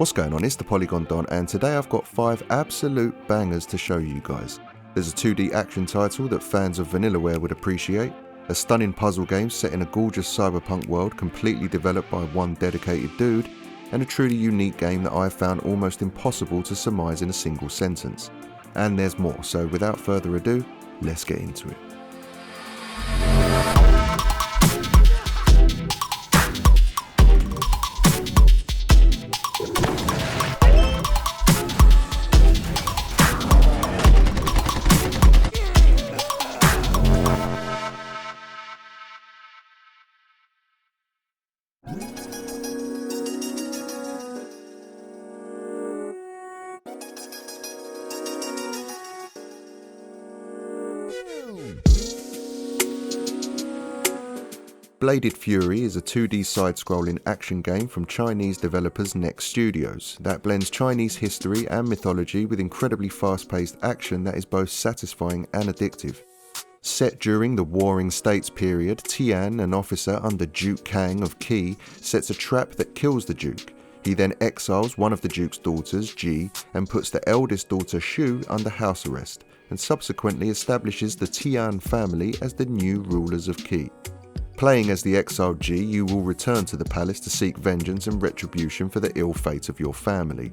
What's going on, it's the Polygon Don, and today I've got 5 absolute bangers to show you guys. There's a 2D action title that fans of Vanillaware would appreciate, a stunning puzzle game set in a gorgeous cyberpunk world completely developed by one dedicated dude, and a truly unique game that I've found almost impossible to surmise in a single sentence. And there's more, so without further ado, let's get into it. Bladed Fury is a 2D side-scrolling action game from Chinese developers Next Studios that blends Chinese history and mythology with incredibly fast-paced action that is both satisfying and addictive. Set during the Warring States period, Tian, an officer under Duke Kang of Qi, sets a trap that kills the Duke. He then exiles one of the Duke's daughters, Ji, and puts the eldest daughter, Shu, under house arrest, and subsequently establishes the Tian family as the new rulers of Qi. Playing as the exiled Ji, you will return to the palace to seek vengeance and retribution for the ill fate of your family.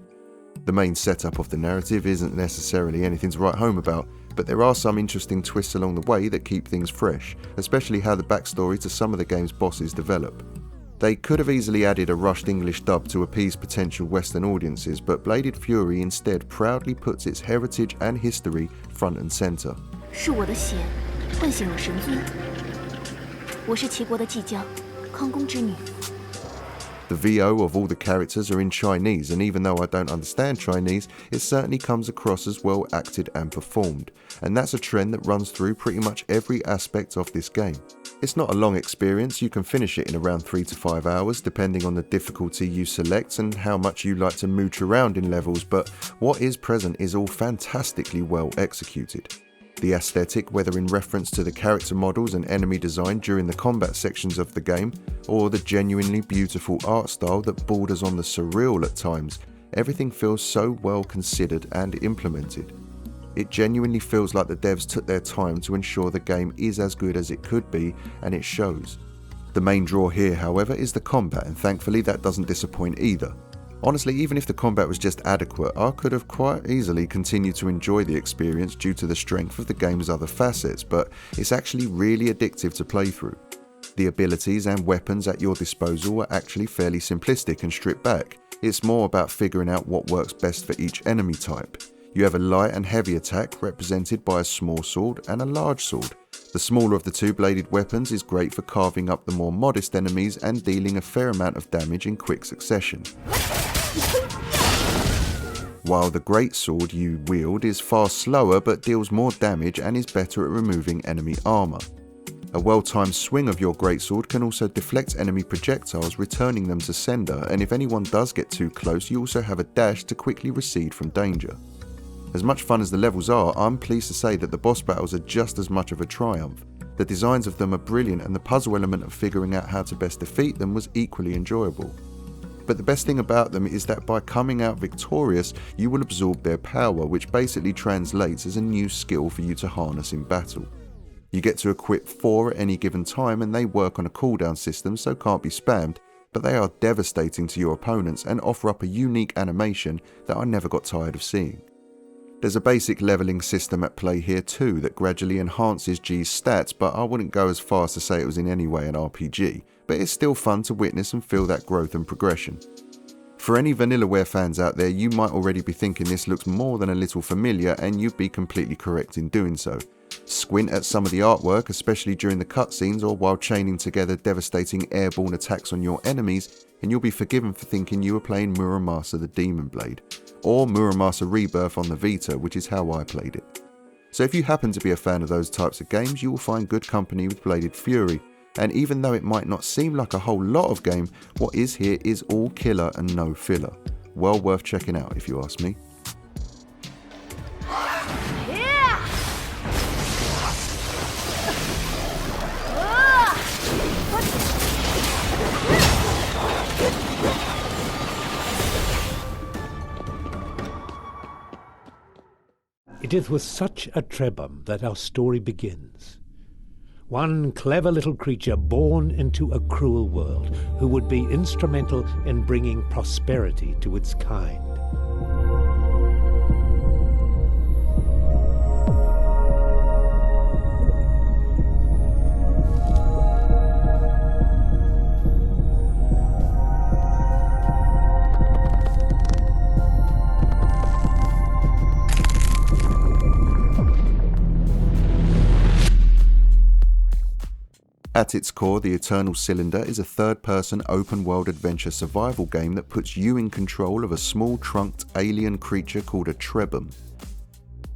The main setup of the narrative isn't necessarily anything to write home about, but there are some interesting twists along the way that keep things fresh, especially how the backstory to some of the game's bosses develop. They could have easily added a rushed English dub to appease potential Western audiences, but Bladed Fury instead proudly puts its heritage and history front and centre. 是我的血唤醒了神尊。我是齐国的继将，康公之女。 The VO of all the characters are in Chinese, and even though I don't understand Chinese, it certainly comes across as well acted and performed, and that's a trend that runs through pretty much every aspect of this game. It's not a long experience, you can finish it in around 3 to 5 hours depending on the difficulty you select and how much you like to mooch around in levels, but what is present is all fantastically well executed. The aesthetic, whether in reference to the character models and enemy design during the combat sections of the game, or the genuinely beautiful art style that borders on the surreal at times, everything feels so well considered and implemented. It genuinely feels like the devs took their time to ensure the game is as good as it could be, and it shows. The main draw here, however, is the combat, and thankfully that doesn't disappoint either. Honestly, even if the combat was just adequate, I could have quite easily continued to enjoy the experience due to the strength of the game's other facets, but it's actually really addictive to play through. The abilities and weapons at your disposal are actually fairly simplistic and stripped back. It's more about figuring out what works best for each enemy type. You have a light and heavy attack represented by a small sword and a large sword. The smaller of the two bladed weapons is great for carving up the more modest enemies and dealing a fair amount of damage in quick succession. While the great sword you wield is far slower but deals more damage and is better at removing enemy armour. A well-timed swing of your greatsword can also deflect enemy projectiles, returning them to sender, and if anyone does get too close, you also have a dash to quickly recede from danger. As much fun as the levels are, I'm pleased to say that the boss battles are just as much of a triumph. The designs of them are brilliant, and the puzzle element of figuring out how to best defeat them was equally enjoyable. But the best thing about them is that by coming out victorious, you will absorb their power, which basically translates as a new skill for you to harness in battle. You get to equip 4 at any given time, and they work on a cooldown system so can't be spammed, but they are devastating to your opponents and offer up a unique animation that I never got tired of seeing. There's a basic levelling system at play here too that gradually enhances G's stats, but I wouldn't go as far as to say it was in any way an RPG, but it's still fun to witness and feel that growth and progression. For any Vanillaware fans out there, you might already be thinking this looks more than a little familiar, and you'd be completely correct in doing so. Squint at some of the artwork, especially during the cutscenes or while chaining together devastating airborne attacks on your enemies, and you'll be forgiven for thinking you were playing Muramasa the Demon Blade, or Muramasa Rebirth on the Vita, which is how I played it. So if you happen to be a fan of those types of games, you will find good company with Bladed Fury, and even though it might not seem like a whole lot of game, what is here is all killer and no filler. Well worth checking out if you ask me. It is with such a trebum that our story begins. One clever little creature born into a cruel world who would be instrumental in bringing prosperity to its kind. At its core, the Eternal Cylinder is a third-person open-world adventure survival game that puts you in control of a small trunked alien creature called a trebum.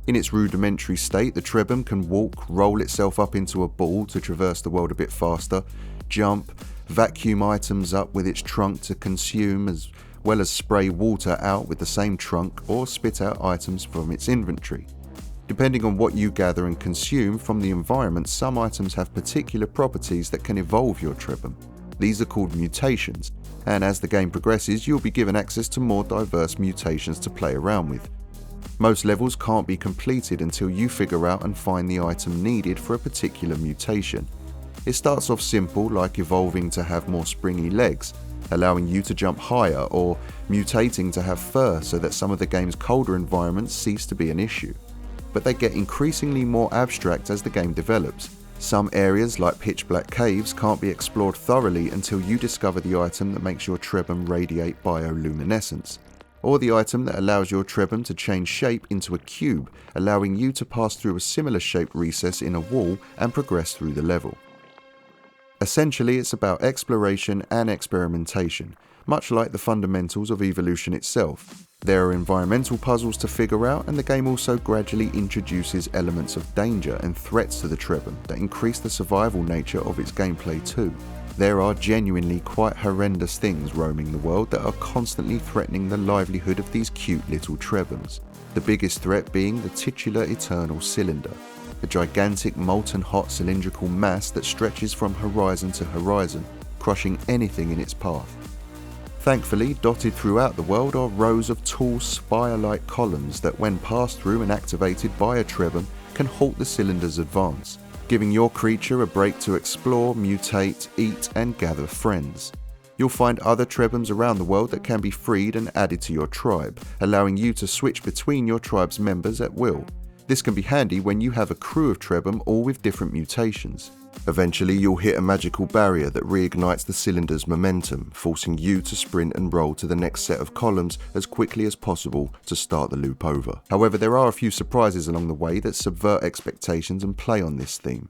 In its rudimentary state, the trebum can walk, roll itself up into a ball to traverse the world a bit faster, jump, vacuum items up with its trunk to consume, as well as spray water out with the same trunk or spit out items from its inventory. Depending on what you gather and consume from the environment, some items have particular properties that can evolve your trebum. These are called mutations, and as the game progresses, you'll be given access to more diverse mutations to play around with. Most levels can't be completed until you figure out and find the item needed for a particular mutation. It starts off simple, like evolving to have more springy legs, allowing you to jump higher, or mutating to have fur so that some of the game's colder environments cease to be an issue. But they get increasingly more abstract as the game develops. Some areas, like pitch-black caves, can't be explored thoroughly until you discover the item that makes your trebum radiate bioluminescence, or the item that allows your trebum to change shape into a cube, allowing you to pass through a similar shaped recess in a wall and progress through the level. Essentially, it's about exploration and experimentation, much like the fundamentals of evolution itself. There are environmental puzzles to figure out, and the game also gradually introduces elements of danger and threats to the trebum that increase the survival nature of its gameplay too. There are genuinely quite horrendous things roaming the world that are constantly threatening the livelihood of these cute little trebums. The biggest threat being the titular Eternal Cylinder, a gigantic molten hot cylindrical mass that stretches from horizon to horizon, crushing anything in its path. Thankfully, dotted throughout the world are rows of tall spire-like columns that, when passed through and activated by a trebum, can halt the cylinder's advance, giving your creature a break to explore, mutate, eat and gather friends. You'll find other trebums around the world that can be freed and added to your tribe, allowing you to switch between your tribe's members at will. This can be handy when you have a crew of trebum all with different mutations. Eventually, you'll hit a magical barrier that reignites the cylinder's momentum, forcing you to sprint and roll to the next set of columns as quickly as possible to start the loop over. However, there are a few surprises along the way that subvert expectations and play on this theme.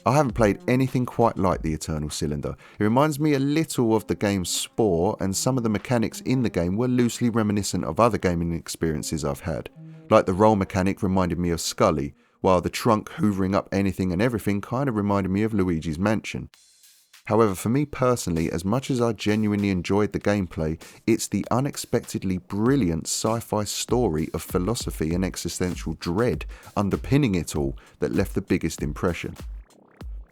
I haven't played anything quite like the Eternal Cylinder. It reminds me a little of the game Spore, and some of the mechanics in the game were loosely reminiscent of other gaming experiences I've had. Like the roll mechanic reminded me of Scully, while the trunk hoovering up anything and everything kind of reminded me of Luigi's Mansion. However, for me personally, as much as I genuinely enjoyed the gameplay, it's the unexpectedly brilliant sci-fi story of philosophy and existential dread underpinning it all that left the biggest impression.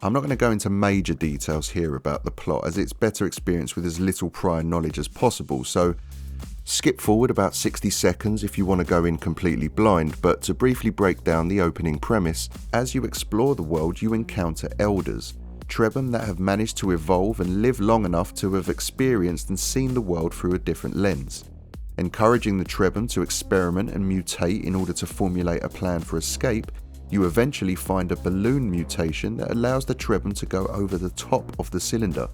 I'm not going to go into major details here about the plot, as it's better experienced with as little prior knowledge as possible, so skip forward about 60 seconds if you want to go in completely blind, but to briefly break down the opening premise, as you explore the world you encounter elders, trebum that have managed to evolve and live long enough to have experienced and seen the world through a different lens. Encouraging the trebum to experiment and mutate in order to formulate a plan for escape, you eventually find a balloon mutation that allows the trebum to go over the top of the cylinder,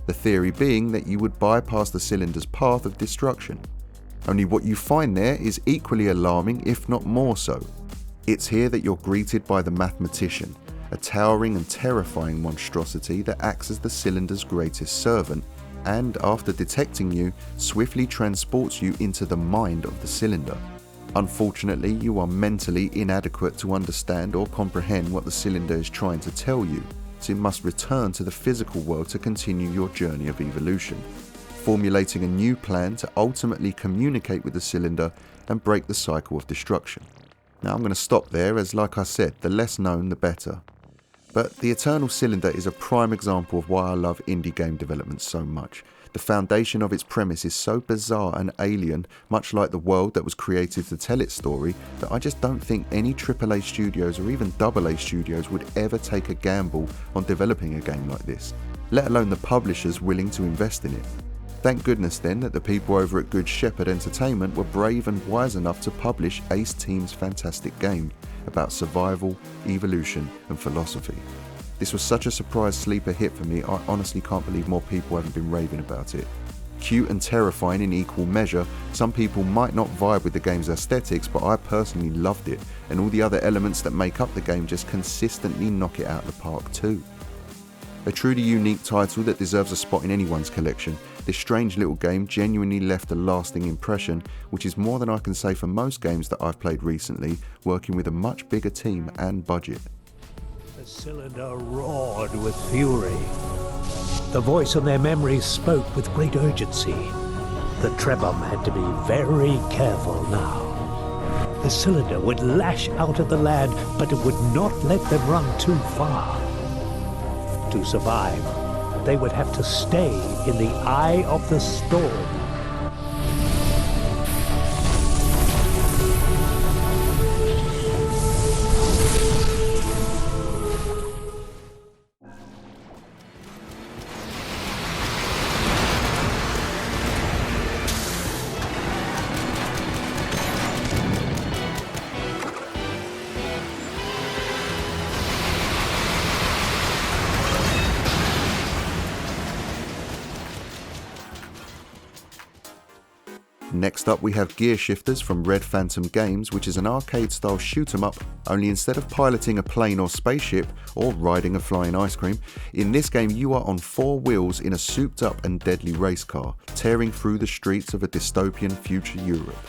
the theory being that you would bypass the cylinder's path of destruction. Only what you find there is equally alarming, if not more so. It's here that you're greeted by the Mathematician, a towering and terrifying monstrosity that acts as the cylinder's greatest servant, and after detecting you, swiftly transports you into the mind of the cylinder. Unfortunately, you are mentally inadequate to understand or comprehend what the cylinder is trying to tell you, so you must return to the physical world to continue your journey of evolution, formulating a new plan to ultimately communicate with the cylinder and break the cycle of destruction. Now I'm going to stop there, as like I said, the less known the better. But the Eternal Cylinder is a prime example of why I love indie game development so much. The foundation of its premise is so bizarre and alien, much like the world that was created to tell its story, that I just don't think any AAA studios or even AA studios would ever take a gamble on developing a game like this, let alone the publishers willing to invest in it. Thank goodness then that the people over at Good Shepherd Entertainment were brave and wise enough to publish Ace Team's fantastic game about survival, evolution and philosophy. This was such a surprise sleeper hit for me, I honestly can't believe more people haven't been raving about it. Cute and terrifying in equal measure, some people might not vibe with the game's aesthetics, but I personally loved it, and all the other elements that make up the game just consistently knock it out of the park too. A truly unique title that deserves a spot in anyone's collection, this strange little game genuinely left a lasting impression, which is more than I can say for most games that I've played recently, working with a much bigger team and budget. The cylinder roared with fury. The voice on their memories spoke with great urgency. The Trebhum had to be very careful now. The cylinder would lash out at the lad, but it would not let them run too far. To survive, they would have to stay in the eye of the storm. Next up we have Gearshifters from Red Phantom Games, which is an arcade-style shoot-'em-up, only instead of piloting a plane or spaceship, or riding a flying ice cream, in this game you are on 4 wheels in a souped-up and deadly race car, tearing through the streets of a dystopian future Europe.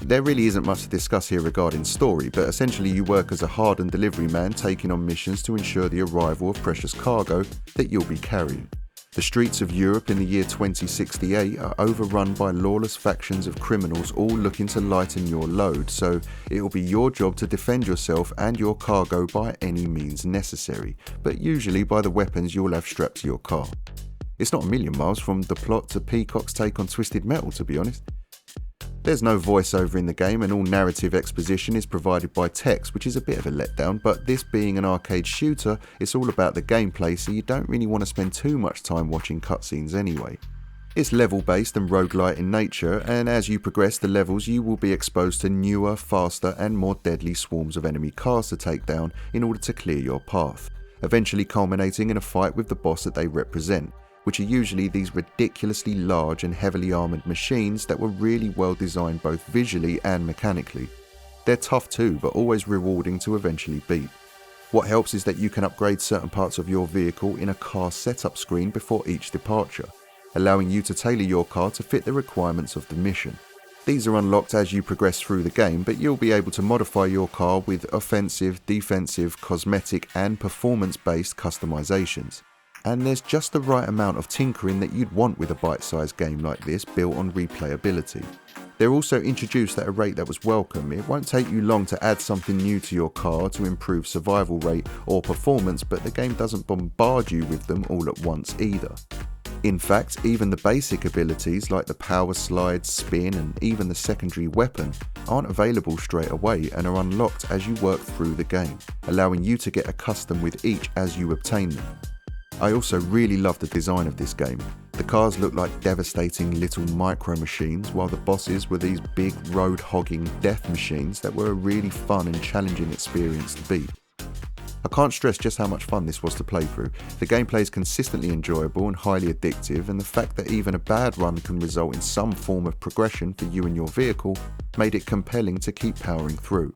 There really isn't much to discuss here regarding story, but essentially you work as a hardened delivery man taking on missions to ensure the arrival of precious cargo that you'll be carrying. The streets of Europe in the year 2068 are overrun by lawless factions of criminals all looking to lighten your load, so it will be your job to defend yourself and your cargo by any means necessary, but usually by the weapons you'll have strapped to your car. It's not a million miles from the plot to Peacock's take on Twisted Metal, to be honest. There's no voiceover in the game and all narrative exposition is provided by text, which is a bit of a letdown, but this being an arcade shooter, it's all about the gameplay, so you don't really want to spend too much time watching cutscenes anyway. It's level based and roguelite in nature, and as you progress the levels you will be exposed to newer, faster and more deadly swarms of enemy cars to take down in order to clear your path, eventually culminating in a fight with the boss that they represent, which are usually these ridiculously large and heavily armoured machines that were really well designed both visually and mechanically. They're tough too, but always rewarding to eventually beat. What helps is that you can upgrade certain parts of your vehicle in a car setup screen before each departure, allowing you to tailor your car to fit the requirements of the mission. These are unlocked as you progress through the game, but you'll be able to modify your car with offensive, defensive, cosmetic and performance-based customizations. And there's just the right amount of tinkering that you'd want with a bite-sized game like this built on replayability. They're also introduced at a rate that was welcome. It won't take you long to add something new to your car to improve survival rate or performance, but the game doesn't bombard you with them all at once either. In fact, even the basic abilities like the power slide, spin and even the secondary weapon aren't available straight away and are unlocked as you work through the game, allowing you to get accustomed with each as you obtain them. I also really love the design of this game. The cars look like devastating little micro machines, while the bosses were these big road hogging death machines that were a really fun and challenging experience to beat. I can't stress just how much fun this was to play through. The gameplay is consistently enjoyable and highly addictive, and the fact that even a bad run can result in some form of progression for you and your vehicle made it compelling to keep powering through.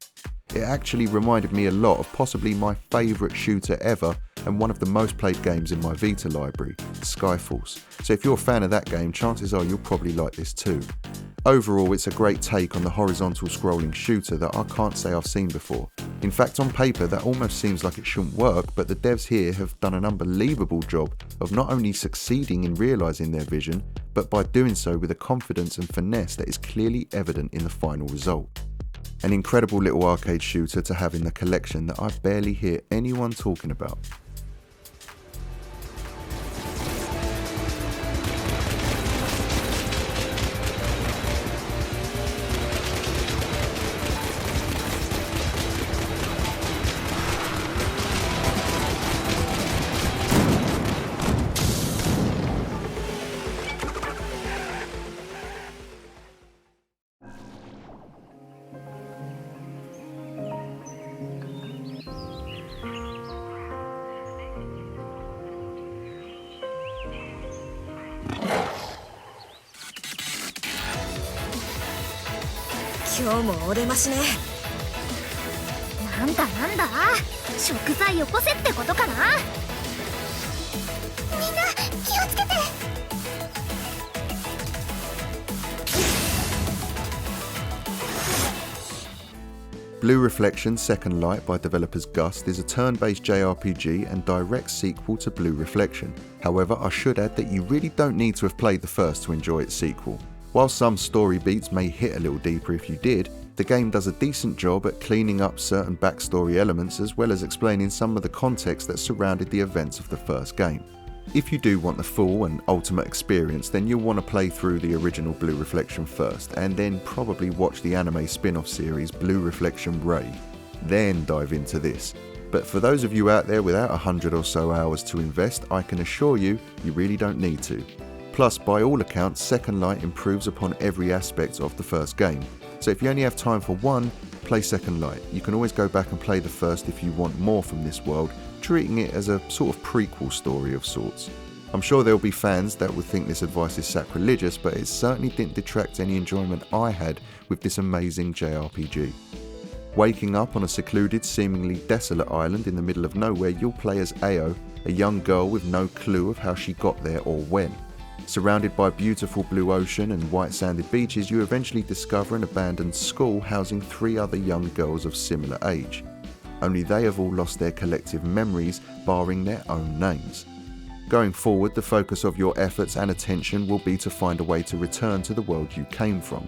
It actually reminded me a lot of possibly my favourite shooter ever and one of the most played games in my Vita library, Skyforce. So if you're a fan of that game, chances are you'll probably like this too. Overall, it's a great take on the horizontal scrolling shooter that I can't say I've seen before. In fact, on paper that almost seems like it shouldn't work, but the devs here have done an unbelievable job of not only succeeding in realising their vision, but by doing so with a confidence and finesse that is clearly evident in the final result. An incredible little arcade shooter to have in the collection that I barely hear anyone talking about. 今日もお出ましね。なんだなんだ、食材よこせってことかな。みんな気をつけて。Blue Reflection Second Light by developers Gust is a turn-based JRPG and direct sequel to Blue Reflection. However, I should add that you really don't need to have played the first to enjoy its sequel. While some story beats may hit a little deeper if you did, the game does a decent job at cleaning up certain backstory elements as well as explaining some of the context that surrounded the events of the first game. If you do want the full and ultimate experience, then you'll want to play through the original Blue Reflection first, and then probably watch the anime spin-off series Blue Reflection Ray, then dive into this. But for those of you out there without 100 or so hours to invest, I can assure you, you really don't need to. Plus, by all accounts, Second Light improves upon every aspect of the first game, so if you only have time for one, play Second Light. You can always go back and play the first if you want more from this world, treating it as a sort of prequel story of sorts. I'm sure there'll be fans that would think this advice is sacrilegious, but it certainly didn't detract any enjoyment I had with this amazing JRPG. Waking up on a secluded, seemingly desolate island in the middle of nowhere, you'll play as Ao, a young girl with no clue of how she got there or when. Surrounded by beautiful blue ocean and white-sanded beaches, you eventually discover an abandoned school housing 3 other young girls of similar age. Only they have all lost their collective memories, barring their own names. Going forward, the focus of your efforts and attention will be to find a way to return to the world you came from.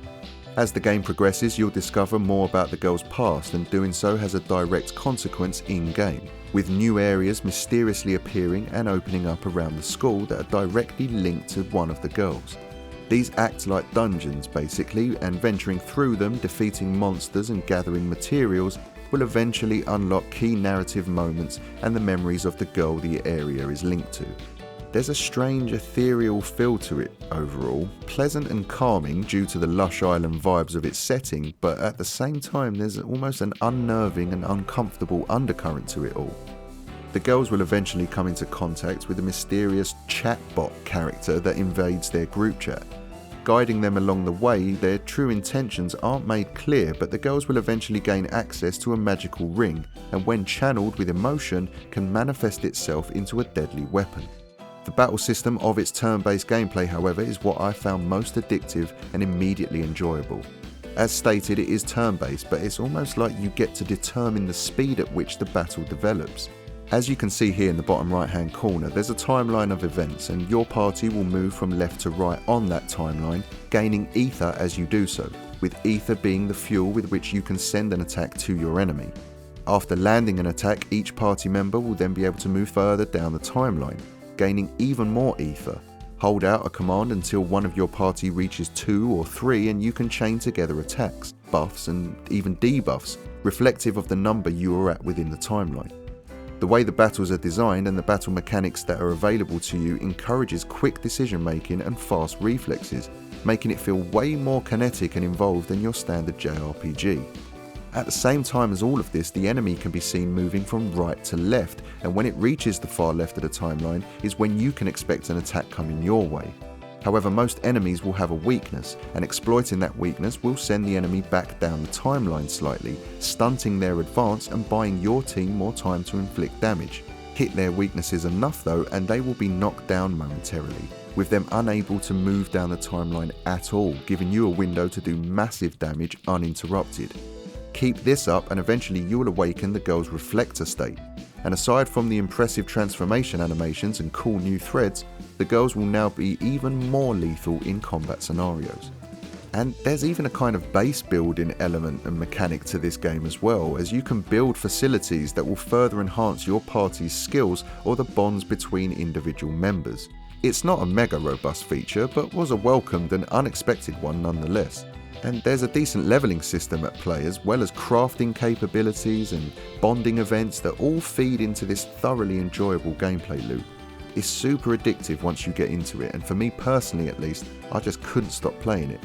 As the game progresses, you'll discover more about the girl's past, and doing so has a direct consequence in-game, with new areas mysteriously appearing and opening up around the school that are directly linked to one of the girls. These act like dungeons basically, and venturing through them, defeating monsters and gathering materials will eventually unlock key narrative moments and the memories of the girl the area is linked to. There's a strange ethereal feel to it overall, pleasant and calming due to the lush island vibes of its setting, but at the same time there's almost an unnerving and uncomfortable undercurrent to it all. The girls will eventually come into contact with a mysterious chatbot character that invades their group chat. Guiding them along the way, their true intentions aren't made clear, but the girls will eventually gain access to a magical ring, and when channeled with emotion, can manifest itself into a deadly weapon. The battle system of its turn-based gameplay, however, is what I found most addictive and immediately enjoyable. As stated, it is turn-based, but it's almost like you get to determine the speed at which the battle develops. As you can see here in the bottom right hand corner, there's a timeline of events, and your party will move from left to right on that timeline, gaining ether as you do so, with ether being the fuel with which you can send an attack to your enemy. After landing an attack, each party member will then be able to move further down the timeline, gaining even more ether. Hold out a command until one of your party reaches 2 or 3 and you can chain together attacks, buffs and even debuffs, reflective of the number you are at within the timeline. The way the battles are designed and the battle mechanics that are available to you encourages quick decision making and fast reflexes, making it feel way more kinetic and involved than your standard JRPG. At the same time as all of this, the enemy can be seen moving from right to left, and when it reaches the far left of the timeline is when you can expect an attack coming your way. However, most enemies will have a weakness, and exploiting that weakness will send the enemy back down the timeline slightly, stunting their advance and buying your team more time to inflict damage. Hit their weaknesses enough though and they will be knocked down momentarily, with them unable to move down the timeline at all, giving you a window to do massive damage uninterrupted. Keep this up and eventually you will awaken the girl's reflector state. And aside from the impressive transformation animations and cool new threads, the girls will now be even more lethal in combat scenarios. And there's even a kind of base building element and mechanic to this game as well, as you can build facilities that will further enhance your party's skills or the bonds between individual members. It's not a mega robust feature, but was a welcomed and unexpected one nonetheless. And there's a decent leveling system at play, as well as crafting capabilities and bonding events that all feed into this thoroughly enjoyable gameplay loop. It's super addictive once you get into it, and for me personally at least, I just couldn't stop playing it.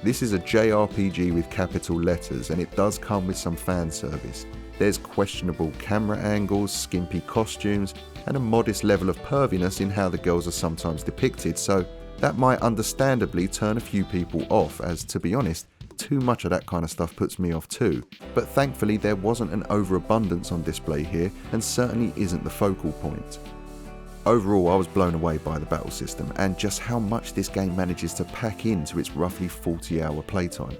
This is a JRPG with capital letters, and it does come with some fan service. There's questionable camera angles, skimpy costumes, and a modest level of perviness in how the girls are sometimes depicted, so that might understandably turn a few people off, as to be honest, too much of that kind of stuff puts me off too, but thankfully there wasn't an overabundance on display here and certainly isn't the focal point. Overall, I was blown away by the battle system and just how much this game manages to pack into its roughly 40-hour playtime.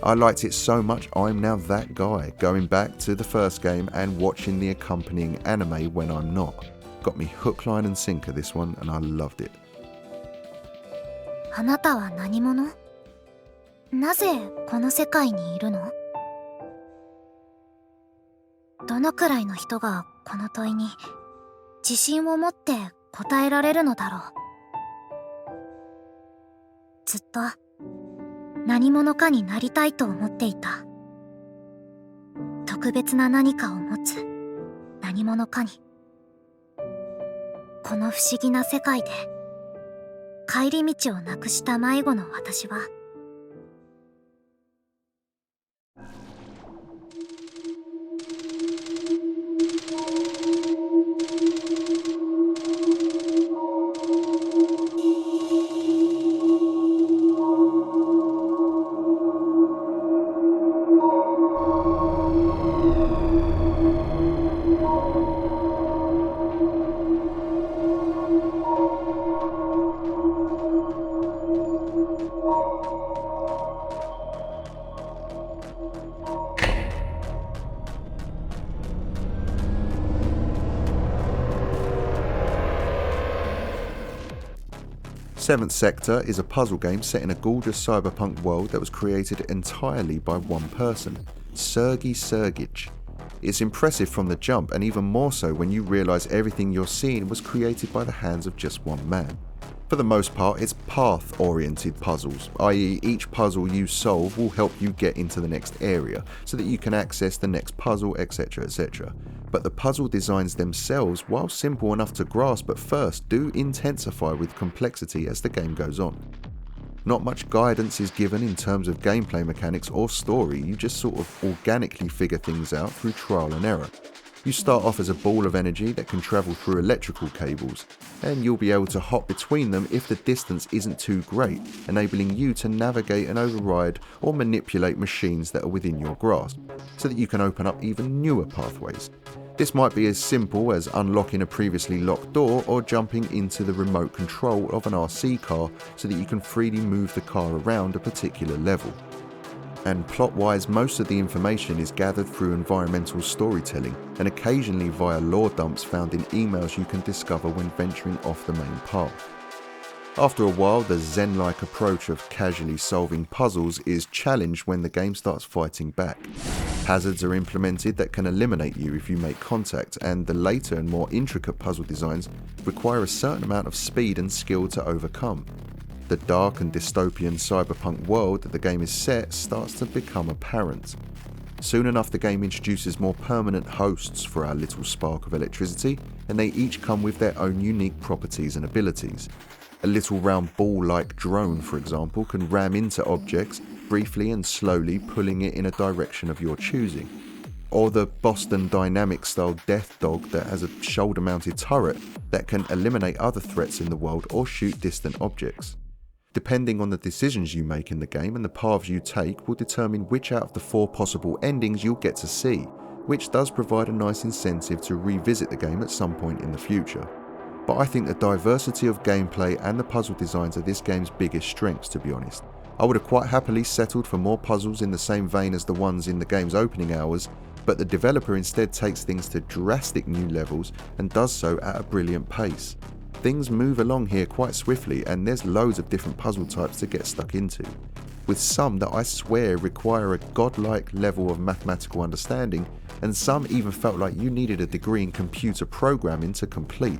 I liked it so much I'm now that guy, going back to the first game and watching the accompanying anime when I'm not. Got me hook, line and sinker this one, and I loved it. あなたは何者？なぜこの世界にいるの？どのくらいの人がこの問いに自信を持って答えられるのだろう。ずっと何者かになりたいと思っていた。特別な何かを持つ何者かに。この不思議な世界で帰り道をなくした迷子の私は、Seventh Sector is a puzzle game set in a gorgeous cyberpunk world that was created entirely by one person, Sergei Sergic. It's impressive from the jump, and even more so when you realise everything you're seeing was created by the hands of just one man. For the most part, it's path-oriented puzzles, i.e. each puzzle you solve will help you get into the next area, so that you can access the next puzzle, etc, etc. But the puzzle designs themselves, while simple enough to grasp at first, do intensify with complexity as the game goes on. Not much guidance is given in terms of gameplay mechanics or story, you just sort of organically figure things out through trial and error. You start off as a ball of energy that can travel through electrical cables, and you'll be able to hop between them if the distance isn't too great, enabling you to navigate and override or manipulate machines that are within your grasp, so that you can open up even newer pathways. This might be as simple as unlocking a previously locked door or jumping into the remote control of an RC car so that you can freely move the car around a particular level. And plot-wise, most of the information is gathered through environmental storytelling and occasionally via lore dumps found in emails you can discover when venturing off the main path. After a while, the zen-like approach of casually solving puzzles is challenged when the game starts fighting back. Hazards are implemented that can eliminate you if you make contact, and the later and more intricate puzzle designs require a certain amount of speed and skill to overcome. The dark and dystopian cyberpunk world that the game is set starts to become apparent. Soon enough, the game introduces more permanent hosts for our little spark of electricity, and they each come with their own unique properties and abilities. A little round ball-like drone, for example, can ram into objects, briefly and slowly pulling it in a direction of your choosing. Or the Boston Dynamics-style death dog that has a shoulder-mounted turret that can eliminate other threats in the world or shoot distant objects. Depending on the decisions you make in the game and the paths you take will determine which out of the 4 possible endings you'll get to see, which does provide a nice incentive to revisit the game at some point in the future. But I think the diversity of gameplay and the puzzle designs are this game's biggest strengths, to be honest. I would have quite happily settled for more puzzles in the same vein as the ones in the game's opening hours, but the developer instead takes things to drastic new levels and does so at a brilliant pace. Things move along here quite swiftly, and there's loads of different puzzle types to get stuck into, with some that I swear require a godlike level of mathematical understanding, and some even felt like you needed a degree in computer programming to complete.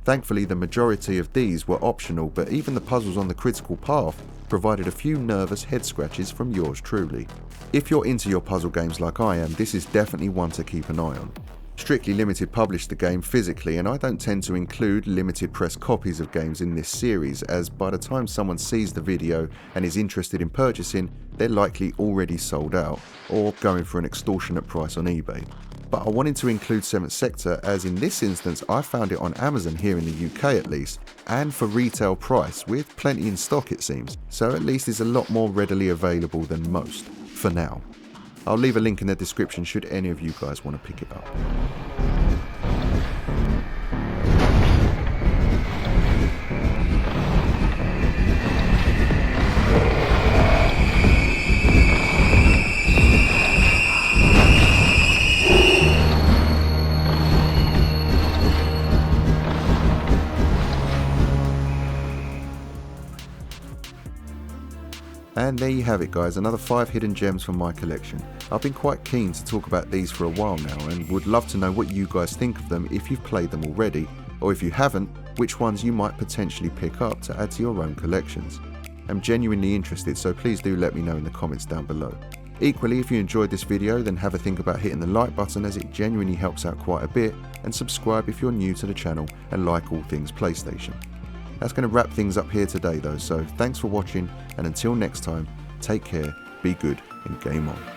Thankfully, the majority of these were optional, but even the puzzles on the critical path provided a few nervous head scratches from yours truly. If you're into your puzzle games like I am, this is definitely one to keep an eye on. Strictly Limited published the game physically, and I don't tend to include limited press copies of games in this series, as by the time someone sees the video and is interested in purchasing, they're likely already sold out, or going for an extortionate price on eBay. but I wanted to include 7th Sector as in this instance I found it on Amazon here in the UK at least, and for retail price with plenty in stock it seems, so at least it's a lot more readily available than most, for now. I'll leave a link in the description should any of you guys want to pick it up. And there you have it guys, another 5 hidden gems from my collection. I've been quite keen to talk about these for a while now and would love to know what you guys think of them if you've played them already, or if you haven't, which ones you might potentially pick up to add to your own collections. I'm genuinely interested, so please do let me know in the comments down below. Equally, if you enjoyed this video then have a think about hitting the like button as it genuinely helps out quite a bit, and subscribe if you're new to the channel and like all things PlayStation. That's going to wrap things up here today though, so thanks for watching, and until next time, take care, be good, and game on.